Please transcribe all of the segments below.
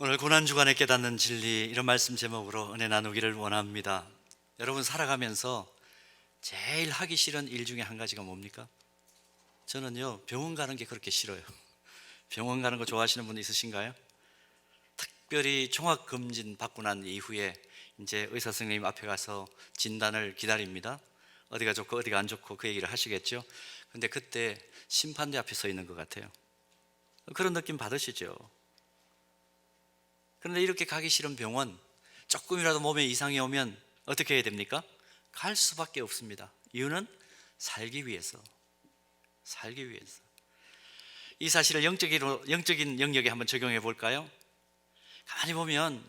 오늘 고난주간에 깨닫는 진리, 이런 말씀 제목으로 은혜 나누기를 원합니다. 여러분, 살아가면서 제일 하기 싫은 일 중에 한 가지가 뭡니까? 저는요, 병원 가는 게 그렇게 싫어요. 병원 가는 거 좋아하시는 분 있으신가요? 특별히 종합검진 받고 난 이후에 이제 의사 선생님 앞에 가서 진단을 기다립니다. 어디가 좋고 어디가 안 좋고 그 얘기를 하시겠죠. 근데 그때 심판대 앞에 서 있는 것 같아요. 그런 느낌 받으시죠? 그런데 이렇게 가기 싫은 병원, 조금이라도 몸에 이상이 오면 어떻게 해야 됩니까? 갈 수밖에 없습니다. 이유는 살기 위해서. 살기 위해서. 이 사실을 영적인 영역에 한번 적용해 볼까요? 가만히 보면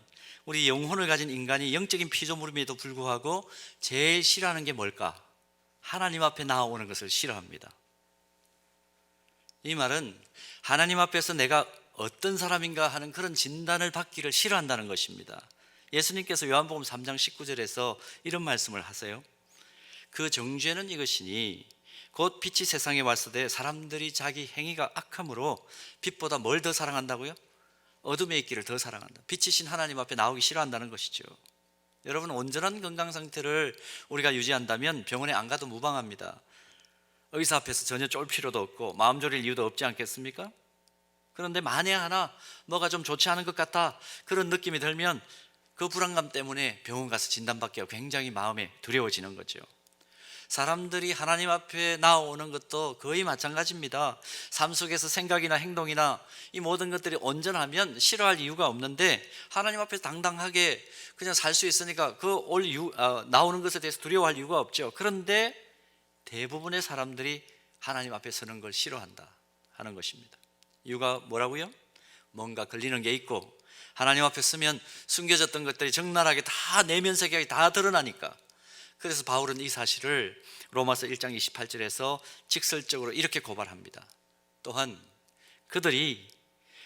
우리 영혼을 가진 인간이 영적인 피조물임에도 불구하고 제일 싫어하는 게 뭘까? 하나님 앞에 나아오는 것을 싫어합니다. 이 말은 하나님 앞에서 내가 어떤 사람인가 하는 그런 진단을 받기를 싫어한다는 것입니다. 예수님께서 요한복음 3장 19절에서 이런 말씀을 하세요. 그 정죄는 이것이니 곧 빛이 세상에 왔으되 사람들이 자기 행위가 악함으로 빛보다 뭘 더 사랑한다고요? 어둠에 있기를 더 사랑한다. 빛이신 하나님 앞에 나오기 싫어한다는 것이죠. 여러분, 온전한 건강 상태를 우리가 유지한다면 병원에 안 가도 무방합니다. 의사 앞에서 전혀 쫄 필요도 없고 마음 졸일 이유도 없지 않겠습니까? 그런데 만에 하나 뭐가 좀 좋지 않은 것 같다, 그런 느낌이 들면 그 불안감 때문에 병원 가서 진단받기가 굉장히 마음에 두려워지는 거죠. 사람들이 하나님 앞에 나오는 것도 거의 마찬가지입니다. 삶 속에서 생각이나 행동이나 이 모든 것들이 온전하면 싫어할 이유가 없는데 하나님 앞에서 당당하게 그냥 살 수 있으니까 나오는 것에 대해서 두려워할 이유가 없죠. 그런데 대부분의 사람들이 하나님 앞에 서는 걸 싫어한다 하는 것입니다. 이유가 뭐라고요? 뭔가 걸리는 게 있고 하나님 앞에 서면 숨겨졌던 것들이 적나라하게 다 내면 세계가 다 드러나니까. 그래서 바울은 이 사실을 로마서 1장 28절에서 직설적으로 이렇게 고발합니다. 또한 그들이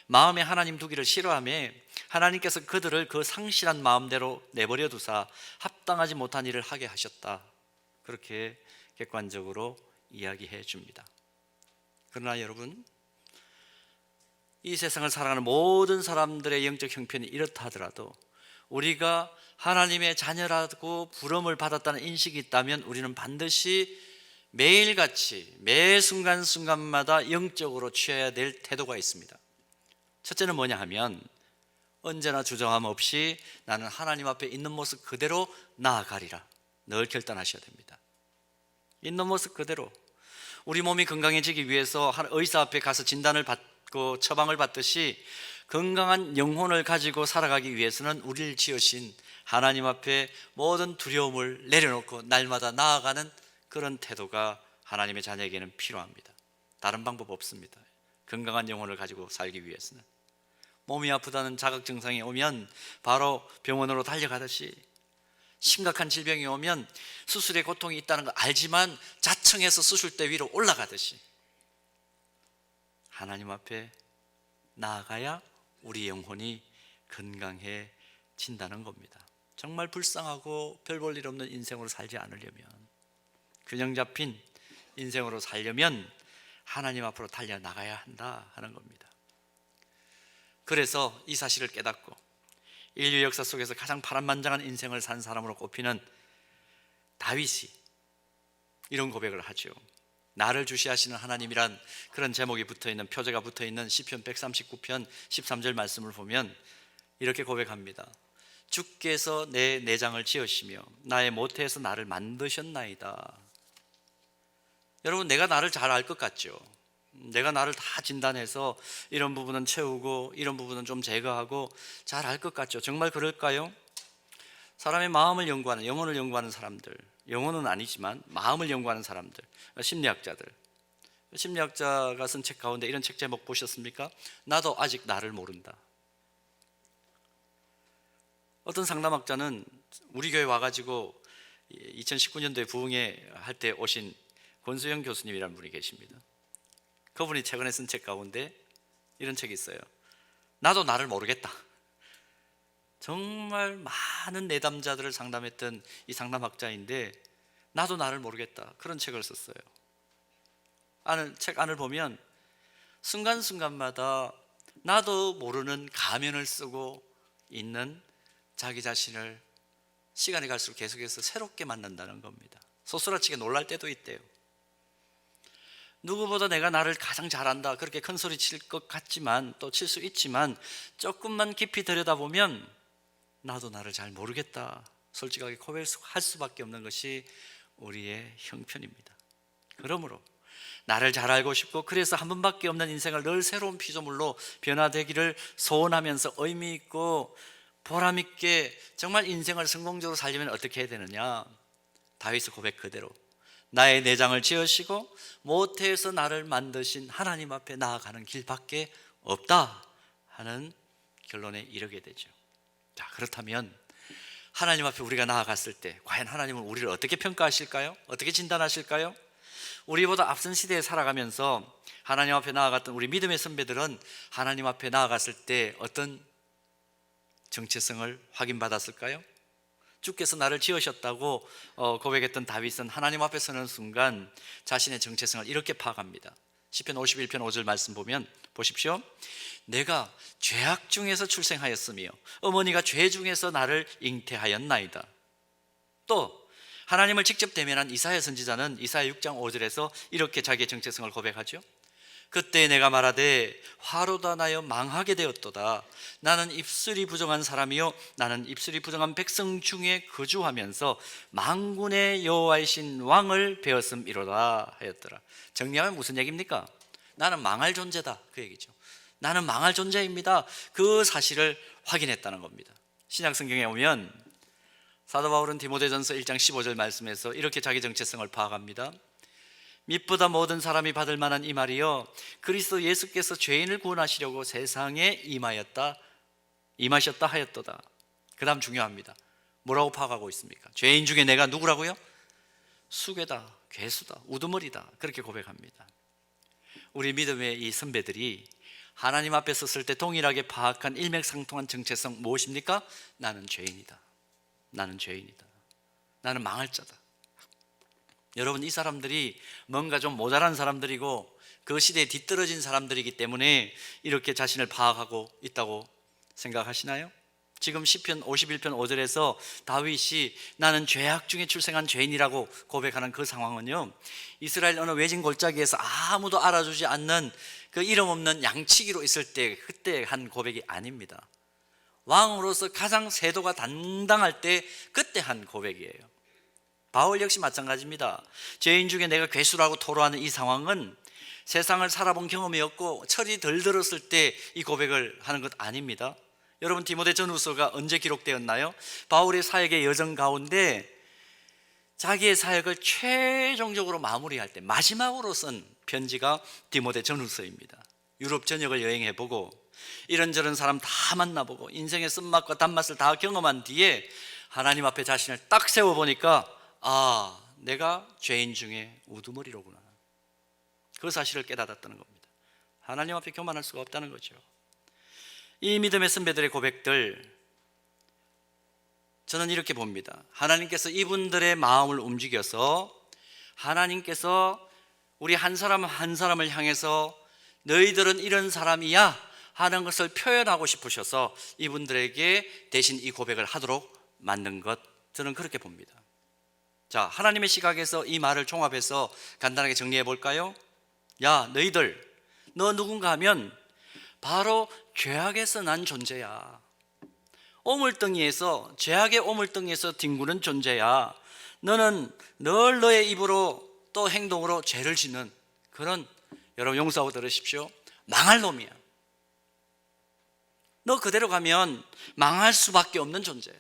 마음에 하나님 두기를 싫어하며 하나님께서 그들을 그 상실한 마음대로 내버려 두사 합당하지 못한 일을 하게 하셨다, 그렇게 객관적으로 이야기해 줍니다. 그러나 여러분, 이 세상을 살아가는 모든 사람들의 영적 형편이 이렇다 하더라도 우리가 하나님의 자녀라고 부름을 받았다는 인식이 있다면 우리는 반드시 매일같이 매 순간순간마다 영적으로 취해야 될 태도가 있습니다. 첫째는 뭐냐 하면 언제나 주저함 없이 나는 하나님 앞에 있는 모습 그대로 나아가리라 늘 결단하셔야 됩니다. 있는 모습 그대로. 우리 몸이 건강해지기 위해서 의사 앞에 가서 진단을 받고 처방을 받듯이 건강한 영혼을 가지고 살아가기 위해서는 우리를 지으신 하나님 앞에 모든 두려움을 내려놓고 날마다 나아가는 그런 태도가 하나님의 자녀에게는 필요합니다. 다른 방법 없습니다. 건강한 영혼을 가지고 살기 위해서는. 몸이 아프다는 자각 증상이 오면 바로 병원으로 달려가듯이, 심각한 질병이 오면 수술의 고통이 있다는 걸 알지만 자청해서 수술대 위로 올라가듯이 하나님 앞에 나아가야 우리 영혼이 건강해진다는 겁니다. 정말 불쌍하고 별 볼 일 없는 인생으로 살지 않으려면, 균형 잡힌 인생으로 살려면 하나님 앞으로 달려나가야 한다 하는 겁니다. 그래서 이 사실을 깨닫고 인류 역사 속에서 가장 파란만장한 인생을 산 사람으로 꼽히는 다윗이 이런 고백을 하죠. 나를 주시하시는 하나님이란 그런 제목이 붙어있는, 표제가 붙어있는 시편 139편 13절 말씀을 보면 이렇게 고백합니다. 주께서 내 내장을 지으시며 나의 모태에서 나를 만드셨나이다. 여러분, 내가 나를 잘 알 것 같죠? 내가 나를 다 진단해서 이런 부분은 채우고 이런 부분은 좀 제거하고 잘 알 것 같죠? 정말 그럴까요? 사람의 마음을 연구하는, 영혼을 연구하는 사람들, 영혼은 아니지만 마음을 연구하는 사람들, 심리학자가 쓴 책 가운데 이런 책 제목 보셨습니까? 나도 아직 나를 모른다. 어떤 상담학자는 우리 교회 와가지고 2019년도에 부흥회 할 때 오신 권수영 교수님이라는 분이 계십니다. 그분이 최근에 쓴 책 가운데 이런 책이 있어요. 나도 나를 모르겠다. 정말 많은 내담자들을 상담했던 이 상담학자인데 나도 나를 모르겠다, 그런 책을 썼어요. 책 안을 보면 순간순간마다 나도 모르는 가면을 쓰고 있는 자기 자신을 시간이 갈수록 계속해서 새롭게 만난다는 겁니다. 소스라치게 놀랄 때도 있대요. 누구보다 내가 나를 가장 잘한다, 그렇게 큰 소리 칠 것 같지만, 또 칠 수 있지만, 조금만 깊이 들여다보면 나도 나를 잘 모르겠다, 솔직하게 고백할 수밖에 없는 것이 우리의 형편입니다. 그러므로 나를 잘 알고 싶고, 그래서 한 번밖에 없는 인생을 늘 새로운 피조물로 변화되기를 소원하면서 의미 있고 보람 있게 정말 인생을 성공적으로 살려면 어떻게 해야 되느냐? 다윗의 고백 그대로 나의 내장을 지으시고 모태에서 나를 만드신 하나님 앞에 나아가는 길밖에 없다 하는 결론에 이르게 되죠. 자, 그렇다면 하나님 앞에 우리가 나아갔을 때 과연 하나님은 우리를 어떻게 평가하실까요? 어떻게 진단하실까요? 우리보다 앞선 시대에 살아가면서 하나님 앞에 나아갔던 우리 믿음의 선배들은 하나님 앞에 나아갔을 때 어떤 정체성을 확인받았을까요? 주께서 나를 지으셨다고 고백했던 다윗은 하나님 앞에 서는 순간 자신의 정체성을 이렇게 파악합니다. 시편 51편 5절 말씀 보면 보십시오. 내가 죄악 중에서 출생하였으며 어머니가 죄 중에서 나를 잉태하였나이다. 또 하나님을 직접 대면한 이사야 선지자는 이사야 6장 5절에서 이렇게 자기의 정체성을 고백하죠. 그때 내가 말하되 화로다 나여 망하게 되었도다. 나는 입술이 부정한 사람이요 나는 입술이 부정한 백성 중에 거주하면서 만군의 여호와이신 왕을 배웠음이로다 하였더라. 정리하면 무슨 얘기입니까? 나는 망할 존재다, 그 얘기죠. 나는 망할 존재입니다. 그 사실을 확인했다는 겁니다. 신약 성경에 오면 사도 바울은 디모데전서 1장 15절 말씀에서 이렇게 자기 정체성을 파악합니다. 밑보다 모든 사람이 받을 만한 이 말이요 그리스도 예수께서 죄인을 구원하시려고 세상에 임하셨다 하였도다. 그 다음 중요합니다. 뭐라고 파악하고 있습니까? 죄인 중에 내가 누구라고요? 수괴다, 괴수다, 우두머리다, 그렇게 고백합니다. 우리 믿음의 이 선배들이 하나님 앞에 섰을 때 동일하게 파악한 일맥상통한 정체성 무엇입니까? 나는 죄인이다. 나는 죄인이다. 나는 망할 자다. 여러분, 이 사람들이 뭔가 좀 모자란 사람들이고 그 시대에 뒤떨어진 사람들이기 때문에 이렇게 자신을 파악하고 있다고 생각하시나요? 지금 시편 51편 5절에서 다윗이 나는 죄악 중에 출생한 죄인이라고 고백하는 그 상황은요, 이스라엘 어느 외진 골짜기에서 아무도 알아주지 않는 그 이름 없는 양치기로 있을 때 그때 한 고백이 아닙니다. 왕으로서 가장 세도가 당당할 때 그때 한 고백이에요. 바울 역시 마찬가지입니다. 죄인 중에 내가 괴수라고 토로하는 이 상황은 세상을 살아본 경험이 없고 철이 덜 들었을 때 이 고백을 하는 것 아닙니다. 여러분, 디모데 전후서가 언제 기록되었나요? 바울의 사역의 여정 가운데 자기의 사역을 최종적으로 마무리할 때 마지막으로 쓴 편지가 디모데 전후서입니다. 유럽 전역을 여행해보고 이런저런 사람 다 만나보고 인생의 쓴맛과 단맛을 다 경험한 뒤에 하나님 앞에 자신을 딱 세워보니까 아, 내가 죄인 중에 우두머리로구나, 그 사실을 깨닫았다는 겁니다. 하나님 앞에 교만할 수가 없다는 거죠. 이 믿음의 선배들의 고백들, 저는 이렇게 봅니다. 하나님께서 이분들의 마음을 움직여서 하나님께서 우리 한 사람 한 사람을 향해서 너희들은 이런 사람이야 하는 것을 표현하고 싶으셔서 이분들에게 대신 이 고백을 하도록 만든 것, 저는 그렇게 봅니다. 자, 하나님의 시각에서 이 말을 종합해서 간단하게 정리해 볼까요? 야, 너희들, 너 누군가 하면 바로 죄악에서 난 존재야. 오물덩이에서, 죄악의 오물덩이에서 뒹구는 존재야. 너는 늘 너의 입으로 또 행동으로 죄를 짓는 그런, 여러분 용서하고 들으십시오, 망할 놈이야. 너 그대로 가면 망할 수밖에 없는 존재야.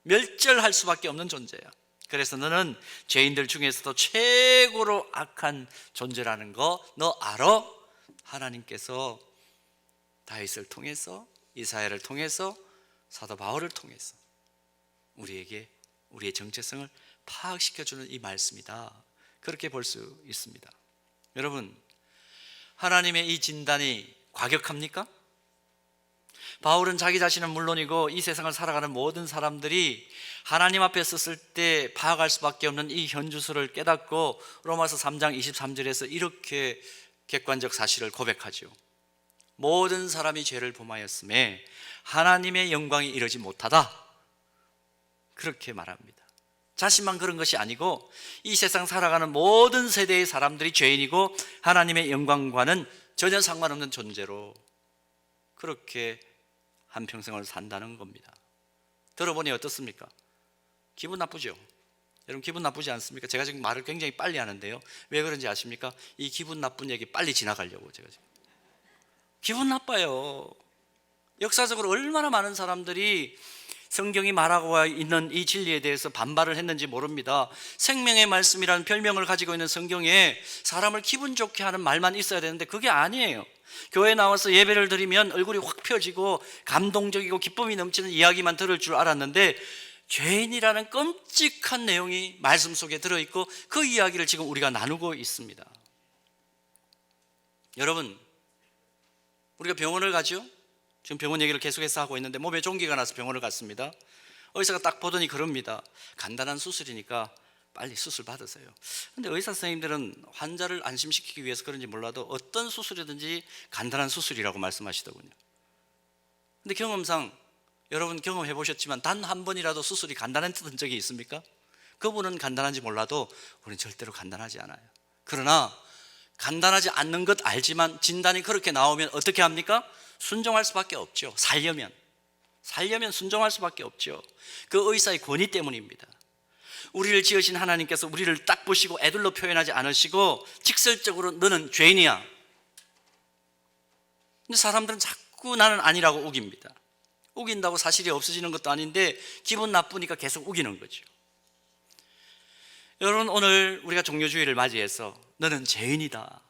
멸절할 수밖에 없는 존재야. 그래서 너는 죄인들 중에서도 최고로 악한 존재라는 거 너 알아? 하나님께서 다윗을 통해서, 이사야를 통해서, 사도 바울을 통해서 우리에게 우리의 정체성을 파악시켜주는 이 말씀이다, 그렇게 볼 수 있습니다. 여러분, 하나님의 이 진단이 과격합니까? 바울은 자기 자신은 물론이고 이 세상을 살아가는 모든 사람들이 하나님 앞에 섰을 때 파악할 수밖에 없는 이 현주소를 깨닫고 로마서 3장 23절에서 이렇게 객관적 사실을 고백하죠. 모든 사람이 죄를 범하였음에 하나님의 영광이 이르지 못하다, 그렇게 말합니다. 자신만 그런 것이 아니고 이 세상 살아가는 모든 세대의 사람들이 죄인이고 하나님의 영광과는 전혀 상관없는 존재로 그렇게 한평생을 산다는 겁니다. 들어보니 어떻습니까? 기분 나쁘죠? 여러분 기분 나쁘지 않습니까? 제가 지금 말을 굉장히 빨리 하는데요, 왜 그런지 아십니까? 이 기분 나쁜 얘기 빨리 지나가려고. 제가 지금 기분 나빠요. 역사적으로 얼마나 많은 사람들이 성경이 말하고 있는 이 진리에 대해서 반발을 했는지 모릅니다. 생명의 말씀이라는 별명을 가지고 있는 성경에 사람을 기분 좋게 하는 말만 있어야 되는데 그게 아니에요. 교회에 나와서 예배를 드리면 얼굴이 확 펴지고 감동적이고 기쁨이 넘치는 이야기만 들을 줄 알았는데 죄인이라는 끔찍한 내용이 말씀 속에 들어있고 그 이야기를 지금 우리가 나누고 있습니다. 여러분, 우리가 병원을 가죠? 지금 병원 얘기를 계속해서 하고 있는데 몸에 종기가 나서 병원을 갔습니다. 의사가 딱 보더니 그럽니다. 간단한 수술이니까 빨리 수술 받으세요. 근데 의사 선생님들은 환자를 안심시키기 위해서 그런지 몰라도 어떤 수술이든지 간단한 수술이라고 말씀하시더군요. 근데 경험상 여러분 경험해 보셨지만 단 한 번이라도 수술이 간단했던 적이 있습니까? 그분은 간단한지 몰라도 우리는 절대로 간단하지 않아요. 그러나 간단하지 않는 것 알지만 진단이 그렇게 나오면 어떻게 합니까? 순종할 수밖에 없죠. 살려면 순종할 수밖에 없죠. 그 의사의 권위 때문입니다. 우리를 지으신 하나님께서 우리를 딱 보시고 애들로 표현하지 않으시고 직설적으로 너는 죄인이야. 근데 사람들은 자꾸 나는 아니라고 우깁니다. 우긴다고 사실이 없어지는 것도 아닌데 기분 나쁘니까 계속 우기는 거죠. 여러분, 오늘 우리가 종료주의를 맞이해서 너는 죄인이다,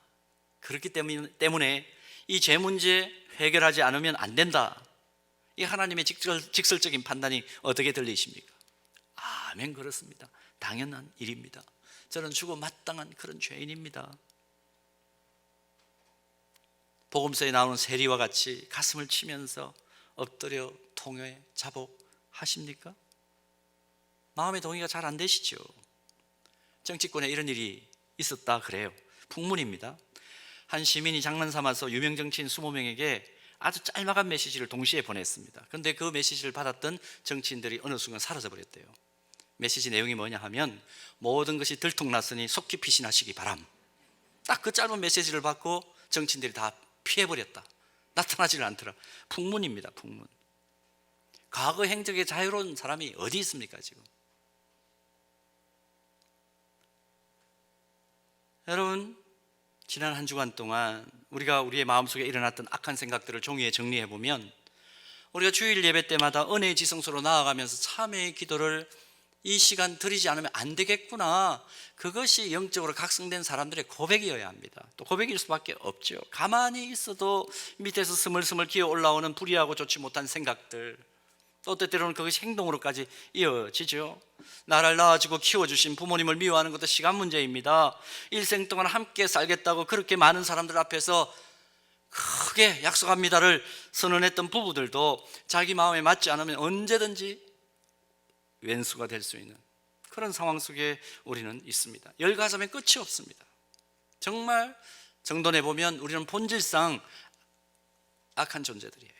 그렇기 때문에 이 죄 문제 해결하지 않으면 안 된다, 이 하나님의 직설적인 판단이 어떻게 들리십니까? 아멘, 그렇습니다. 당연한 일입니다. 저는 죽어 마땅한 그런 죄인입니다. 복음서에 나오는 세리와 같이 가슴을 치면서 엎드려 통회 자복하십니까? 마음의 동의가 잘 안 되시죠? 정치권에 이런 일이 있었다 그래요. 풍문입니다. 한 시민이 장난삼아서 유명 정치인 20명에게 아주 짤막한 메시지를 동시에 보냈습니다. 그런데 그 메시지를 받았던 정치인들이 어느 순간 사라져버렸대요. 메시지 내용이 뭐냐 하면 모든 것이 들통났으니 속히 피신하시기 바람. 딱 그 짧은 메시지를 받고 정치인들이 다 피해버렸다. 나타나지를 않더라. 풍문입니다. 풍문. 과거 행적에 자유로운 사람이 어디 있습니까 지금? 여러분, 지난 한 주간 동안 우리가 우리의 마음속에 일어났던 악한 생각들을 종이에 정리해보면 우리가 주일 예배 때마다 은혜의 지성소로 나아가면서 참회의 기도를 이 시간 드리지 않으면 안 되겠구나, 그것이 영적으로 각성된 사람들의 고백이어야 합니다. 또 고백일 수밖에 없죠. 가만히 있어도 밑에서 스물스물 기어 올라오는 불의하고 좋지 못한 생각들, 또 때때로는 그것이 행동으로까지 이어지죠. 나를 낳아주고 키워주신 부모님을 미워하는 것도 시간 문제입니다. 일생 동안 함께 살겠다고 그렇게 많은 사람들 앞에서 크게 약속합니다를 선언했던 부부들도 자기 마음에 맞지 않으면 언제든지 왼수가 될 수 있는 그런 상황 속에 우리는 있습니다. 열가자면 끝이 없습니다. 정말 정돈해보면 우리는 본질상 악한 존재들이에요.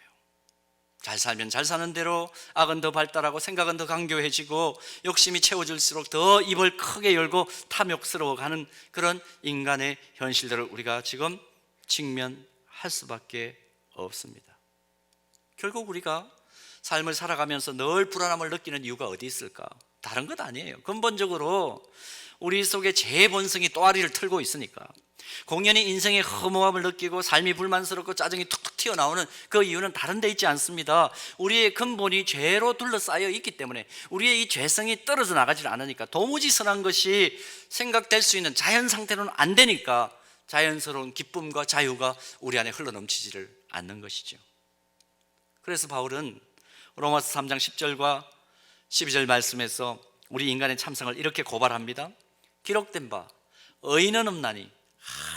잘 살면 잘 사는 대로 악은 더 발달하고 생각은 더 강교해지고 욕심이 채워질수록 더 입을 크게 열고 탐욕스러워가는 그런 인간의 현실들을 우리가 지금 직면할 수밖에 없습니다. 결국 우리가 삶을 살아가면서 늘 불안함을 느끼는 이유가 어디 있을까? 다른 것 아니에요. 근본적으로 우리 속에 죄의 본성이 또아리를 틀고 있으니까, 공연히 인생의 허무함을 느끼고 삶이 불만스럽고 짜증이 툭툭 튀어나오는 그 이유는 다른 데 있지 않습니다. 우리의 근본이 죄로 둘러싸여 있기 때문에, 우리의 이 죄성이 떨어져 나가질 않으니까, 도무지 선한 것이 생각될 수 있는 자연 상태로는 안 되니까 자연스러운 기쁨과 자유가 우리 안에 흘러넘치지를 않는 것이죠. 그래서 바울은 로마서 3장 10절과 12절 말씀에서 우리 인간의 참상을 이렇게 고발합니다. 기록된 바 의인은 없나니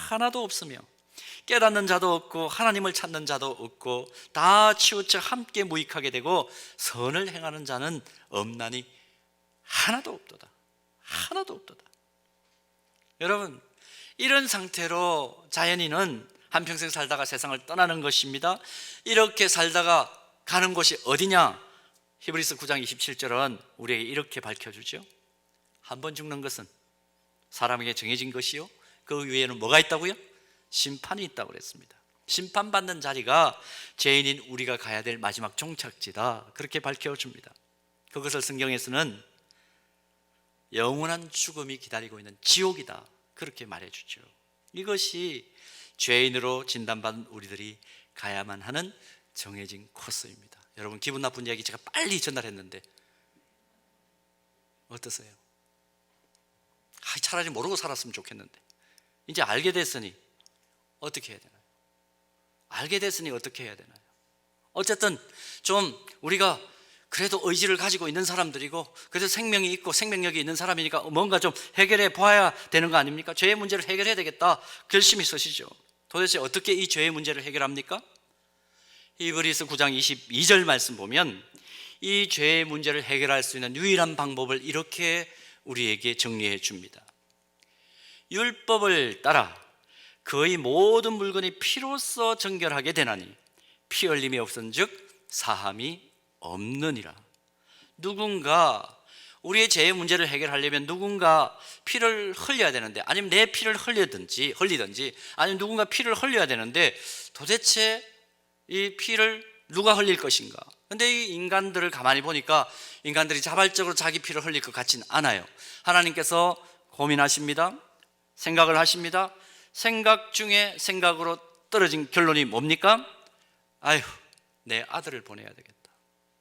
하나도 없으며 깨닫는 자도 없고 하나님을 찾는 자도 없고 다 치우쳐 함께 무익하게 되고 선을 행하는 자는 없나니 하나도 없도다. 하나도 없도다. 여러분, 이런 상태로 자연인은 한평생 살다가 세상을 떠나는 것입니다. 이렇게 살다가 가는 곳이 어디냐? 히브리서 9장 27절은 우리에게 이렇게 밝혀주죠. 한 번 죽는 것은 사람에게 정해진 것이요, 그 위에는 뭐가 있다고요? 심판이 있다고 그랬습니다. 심판받는 자리가 죄인인 우리가 가야 될 마지막 종착지다, 그렇게 밝혀줍니다. 그것을 성경에서는 영원한 죽음이 기다리고 있는 지옥이다, 그렇게 말해주죠. 이것이 죄인으로 진단받은 우리들이 가야만 하는 정해진 코스입니다. 여러분, 기분 나쁜 이야기 제가 빨리 전달했는데 어떠세요? 차라리 모르고 살았으면 좋겠는데, 이제 알게 됐으니 어떻게 해야 되나요? 알게 됐으니 어떻게 해야 되나요? 어쨌든 좀 우리가 그래도 의지를 가지고 있는 사람들이고, 그래도 생명이 있고 생명력이 있는 사람이니까 뭔가 좀 해결해 보아야 되는 거 아닙니까? 죄의 문제를 해결해야 되겠다 결심이 서시죠. 도대체 어떻게 이 죄의 문제를 해결합니까? 히브리서 9장 22절 말씀 보면 이 죄의 문제를 해결할 수 있는 유일한 방법을 이렇게 우리에게 정리해 줍니다. 율법을 따라 거의 모든 물건이 피로써 정결하게 되나니 피 흘림이 없은즉 사함이 없느니라. 누군가 우리의 죄의 문제를 해결하려면 누군가 피를 흘려야 되는데, 아니면 내 피를 흘리든지 아니면 누군가 피를 흘려야 되는데, 도대체 이 피를 누가 흘릴 것인가? 근데 이 인간들을 가만히 보니까 인간들이 자발적으로 자기 피를 흘릴 것 같지는 않아요. 하나님께서 고민하십니다. 생각을 하십니다. 생각 중에 생각으로 떨어진 결론이 뭡니까? 아휴, 내 아들을 보내야 되겠다.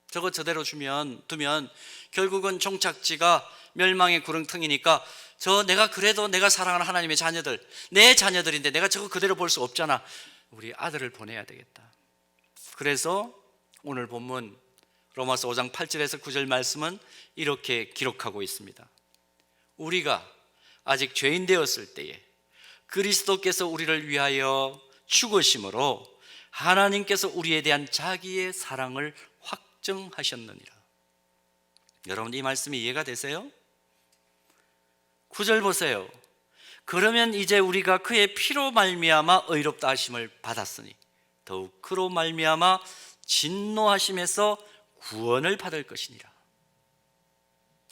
저거 저대로 두면 결국은 종착지가 멸망의 구렁텅이니까 내가 그래도 내가 사랑하는 하나님의 자녀들, 내 자녀들인데 내가 저거 그대로 볼 수 없잖아. 우리 아들을 보내야 되겠다. 그래서 오늘 본문 로마서 5장 8절에서 9절 말씀은 이렇게 기록하고 있습니다. 우리가 아직 죄인 되었을 때에 그리스도께서 우리를 위하여 죽으심으로 하나님께서 우리에 대한 자기의 사랑을 확정하셨느니라. 여러분, 이 말씀이 이해가 되세요? 9절 보세요. 그러면 이제 우리가 그의 피로 말미암아 의롭다 하심을 받았으니 더욱 그로 말미암아 진노하심에서 구원을 받을 것이니라.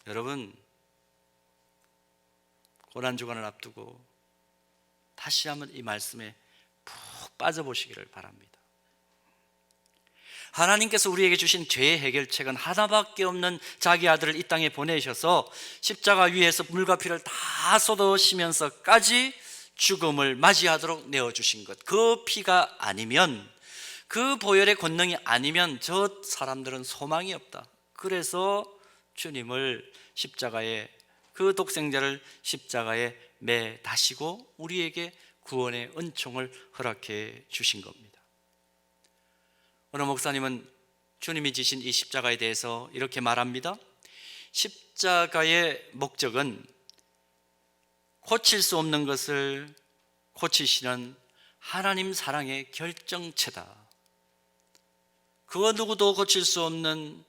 여러분, 고난주간을 앞두고 다시 한번 이 말씀에 푹 빠져보시기를 바랍니다. 하나님께서 우리에게 주신 죄의 해결책은 하나밖에 없는 자기 아들을 이 땅에 보내셔서 십자가 위에서 물과 피를 다 쏟으시면서까지 죽음을 맞이하도록 내어주신 것, 그 피가 아니면, 그 보혈의 권능이 아니면 저 사람들은 소망이 없다. 그래서 주님을 십자가에, 그 독생자를 십자가에 매다시고 우리에게 구원의 은총을 허락해 주신 겁니다. 어느 목사님은 주님이 지신 이 십자가에 대해서 이렇게 말합니다. 십자가의 목적은 고칠 수 없는 것을 고치시는 하나님 사랑의 결정체다. 그 누구도 고칠 수 없는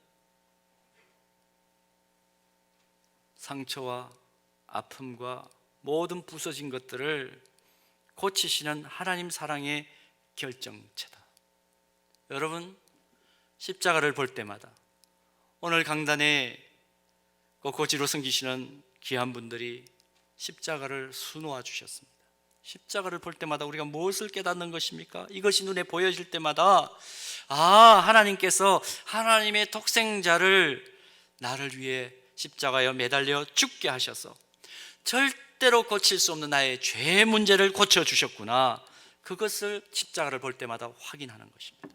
상처와 아픔과 모든 부서진 것들을 고치시는 하나님 사랑의 결정체다. 여러분, 십자가를 볼 때마다, 오늘 강단에 꽃꽂이로 섬기시는 귀한 분들이 십자가를 수놓아 주셨습니다. 십자가를 볼 때마다 우리가 무엇을 깨닫는 것입니까? 이것이 눈에 보여질 때마다 하나님께서 하나님의 독생자를 나를 위해 십자가에 매달려 죽게 하셔서 절대로 고칠 수 없는 나의 죄 문제를 고쳐주셨구나, 그것을 십자가를 볼 때마다 확인하는 것입니다.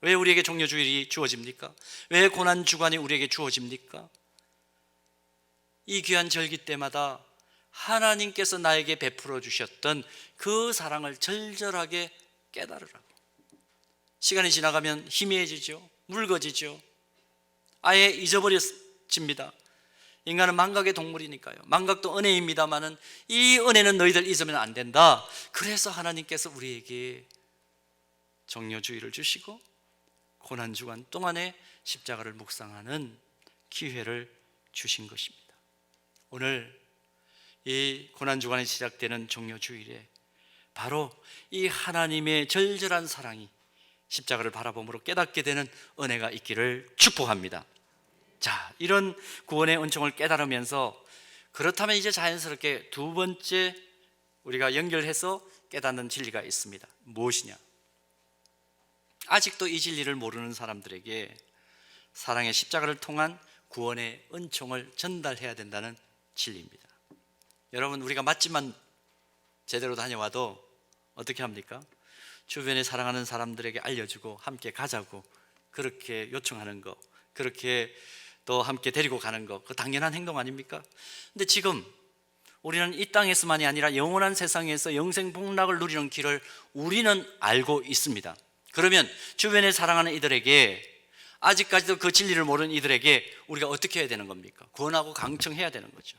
왜 우리에게 종려주일이 주어집니까? 왜 고난주간이 우리에게 주어집니까? 이 귀한 절기 때마다 하나님께서 나에게 베풀어 주셨던 그 사랑을 절절하게 깨달으라고. 시간이 지나가면 희미해지죠. 묽어지죠. 아예 잊어버려집니다. 인간은 망각의 동물이니까요. 망각도 은혜입니다마는 이 은혜는 너희들 잊으면 안 된다. 그래서 하나님께서 우리에게 정료주의를 주시고 고난주간 동안에 십자가를 묵상하는 기회를 주신 것입니다. 오늘 이 고난주간이 시작되는 정료주일에 바로 이 하나님의 절절한 사랑이 십자가를 바라봄으로 깨닫게 되는 은혜가 있기를 축복합니다. 자, 이런 구원의 은총을 깨달으면서 그렇다면 이제 자연스럽게 두 번째 우리가 연결해서 깨닫는 진리가 있습니다. 무엇이냐? 아직도 이 진리를 모르는 사람들에게 사랑의 십자가를 통한 구원의 은총을 전달해야 된다는 진리입니다. 여러분, 우리가 맛집만 제대로 다녀와도 어떻게 합니까? 주변에 사랑하는 사람들에게 알려주고 함께 가자고 그렇게 요청하는 거, 그렇게 또 함께 데리고 가는 거, 그 당연한 행동 아닙니까? 근데 지금 우리는 이 땅에서만이 아니라 영원한 세상에서 영생 복락을 누리는 길을 우리는 알고 있습니다. 그러면 주변에 사랑하는 이들에게, 아직까지도 그 진리를 모르는 이들에게 우리가 어떻게 해야 되는 겁니까? 권하고 강청해야 되는 거죠.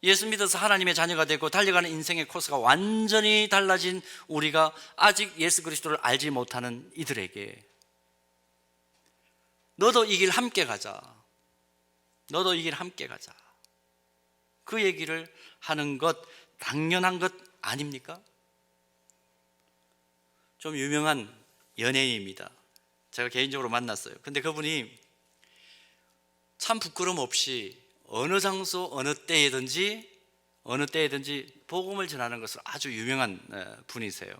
예수 믿어서 하나님의 자녀가 되고 달려가는 인생의 코스가 완전히 달라진 우리가 아직 예수 그리스도를 알지 못하는 이들에게 너도 이 길 함께 가자, 너도 이 길 함께 가자, 그 얘기를 하는 것 당연한 것 아닙니까? 좀 유명한 연예인입니다. 제가 개인적으로 만났어요. 근데 그분이 참 부끄럼 없이 어느 장소 어느 때에든지 복음을 전하는 것으로 아주 유명한 분이세요.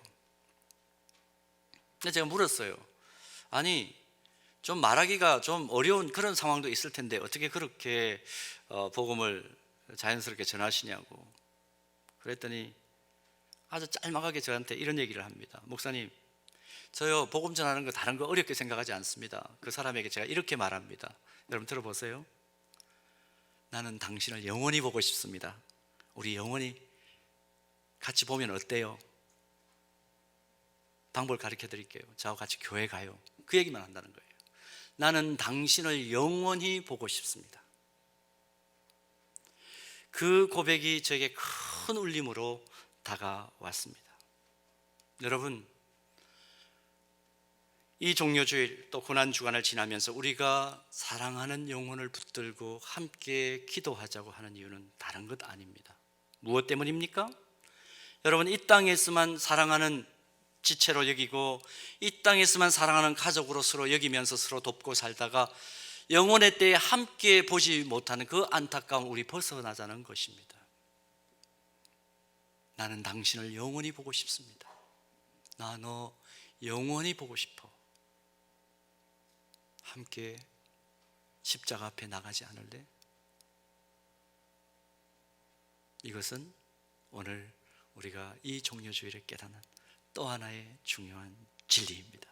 근데 제가 물었어요. 아니, 좀 말하기가 좀 어려운 그런 상황도 있을 텐데 어떻게 그렇게 복음을 자연스럽게 전하시냐고. 그랬더니 아주 짤막하게 저한테 이런 얘기를 합니다. 목사님, 저요 복음 전하는 거 다른 거 어렵게 생각하지 않습니다. 그 사람에게 제가 이렇게 말합니다. 여러분 들어보세요. 나는 당신을 영원히 보고 싶습니다. 우리 영원히 같이 보면 어때요? 방법을 가르쳐 드릴게요. 저하고 같이 교회 가요. 그 얘기만 한다는 거예요. 나는 당신을 영원히 보고 싶습니다. 그 고백이 저에게 큰 울림으로 다가왔습니다. 여러분, 이 종료주일 또 고난주간을 지나면서 우리가 사랑하는 영혼을 붙들고 함께 기도하자고 하는 이유는 다른 것 아닙니다. 무엇 때문입니까? 여러분, 이 땅에서만 사랑하는 지체로 여기고 이 땅에서만 사랑하는 가족으로 서로 여기면서 서로 돕고 살다가 영혼의 때에 함께 보지 못하는 그 안타까움, 우리 벗어나자는 것입니다. 나는 당신을 영원히 보고 싶습니다. 나 너 영원히 보고 싶어. 함께 십자가 앞에 나가지 않을래? 이것은 오늘 우리가 이 종료주일에 깨닫는 또 하나의 중요한 진리입니다.